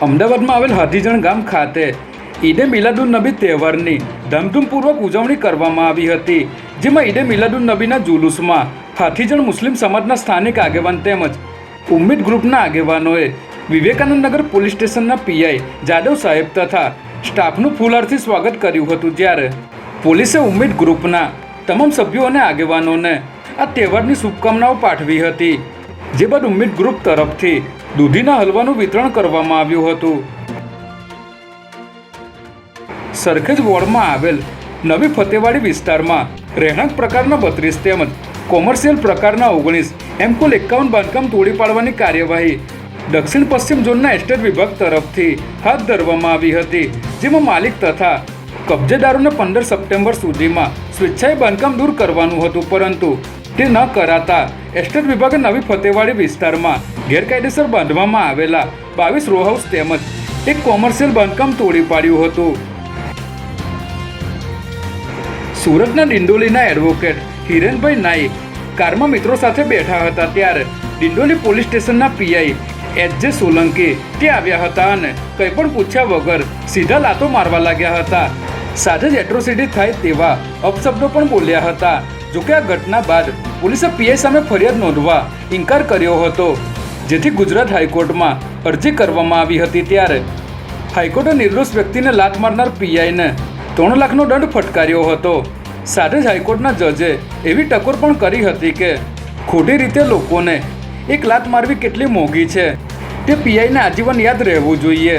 અમદાવાદમાં આવેલ હાથીજણ ગામ ખાતે ઈદે મિલાદુન્નબી તહેવારની ધામધૂમપૂર્વક ઉજવણી કરવામાં આવી હતી, જેમાં ઈદે મિલાદુન્નબીના જુલુસમાં હાથીજણ મુસ્લિમ સમાજના સ્થાનિક આગેવાન તેમજ ઉમ્મીદ ગ્રુપના આગેવાનોએ વિવેકાનંદનગર પોલીસ સ્ટેશનના પીઆઈ જાદવ સાહેબ તથા સ્ટાફનું ફૂલહારથી સ્વાગત કર્યું હતું। જ્યારે પોલીસે ઉમ્મીદ ગ્રુપના તમામ સભ્યો અને આગેવાનોને આ તહેવારની શુભકામનાઓ પાઠવી હતી। જે બાદ ઉમ્મીદ ગ્રુપ તરફથી દૂધીના હલવાનું વિતરણ કરવામાં આવ્યું હતું। સરખેજ વોર્ડમાં આવેલ નવી ફતેવાડી વિસ્તારમાં રહેણાંક પ્રકારના 32 તેમજ કોમર્શિયલ પ્રકારના 19 એમ કુલ 51 બાંધકામ તોડી પાડવાની કાર્યવાહી દક્ષિણ પશ્ચિમ ઝોનના એસ્ટેટ વિભાગ તરફથી હાથ ધરવામાં આવી હતી, જેમાં માલિક તથા કબજેદારોને 15 સપ્ટેમ્બર સુધીમાં સ્વેચ્છાએ બાંધકામ દૂર કરવાનું હતું, પરંતુ તે ન કરાતા એસ્ટેટ વિભાગે નવી ફતેવાડી વિસ્તારમાં ગેરકાયદેસર બાંધવામાં આવેલા 22 રો હાઉસ તેમજ એક કોમર્શિયલ બાંધકામ તોડી પાડ્યું હતું। સુરતના ડિંડોલીના એડવોકેટ હિરેનભાઈ નાઈક કારમાં મિત્રો સાથે બેઠા હતા, ત્યારે ડિંડોલી પોલીસ સ્ટેશનના પીઆઈ એચ.જે. સોલંકી તે આવ્યા હતા અને કંઈ પણ પૂછ્યા વગર સીધા લાતો મારવા લાગ્યા હતા। સાથે જ એટ્રોસિટી થાય તેવા અપશબ્દો પણ બોલ્યા હતા। જોકે આ ઘટના બાદ પોલીસે પીઆઈ સામે ફરિયાદ નોંધવા ઇનકાર કર્યો હતો, જેથી ગુજરાત હાઈકોર્ટમાં અરજી કરવામાં આવી હતી। ત્યારે હાઈકોર્ટે નિર્દોષ વ્યક્તિને લાત મારનાર પીઆઈને 3 લાખનો દંડ ફટકાર્યો હતો। સાથે જ હાઈકોર્ટના જજે એવી ટકોર પણ કરી હતી કે ખોટી રીતે લોકોને એક લાત મારવી કેટલી મોંઘી છે, તે પીઆઈને આજીવન યાદ રહેવું જોઈએ।